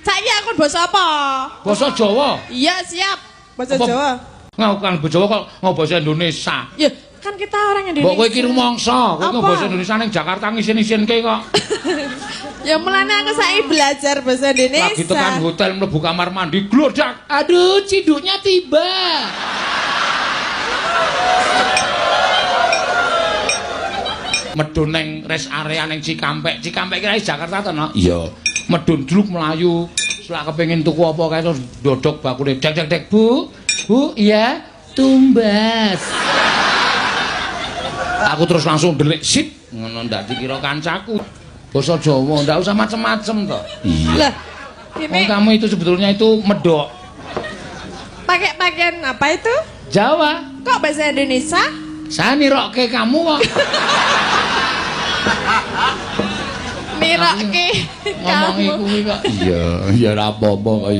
Saiki aku basa apa? Basa Jawa. Iya, siap. Basa Jawa. Ngaukan basa Jawa kok ngomong basa Indonesia. Ya, kan kita orang Indonesia. Mbok kowe iki rumangsa, kowe ngomong basa Indonesia ning Jakarta ngisin-isinke kok. Ya mulane aku saiki belajar bahasa Indonesia. Lagi tekan hotel mlebu kamar mandi glodak. Aduh, ciduknya tiba. Medun neng rest area neng Cikampek. Cikampek kira Jakarta to, no? Iya. Medun duluk melayu. Selak kepengin tuku apa kae terus dodok bakule. Dek, Bu. Bu, iya. Tumbas. Aku terus langsung delik sip ngono ndak dikira kancaku. Basa Jawa ndak usah macem-macem to. Iya. Lah, ini kamu itu sebetulnya itu medok. Pakai pakaian apa itu? Jawa. Kok bahasa Indonesia? Saya nirokke kamu kok. Nirokke ngomong kamu. kuwi kok. Iya, ya ora apa-apa kok.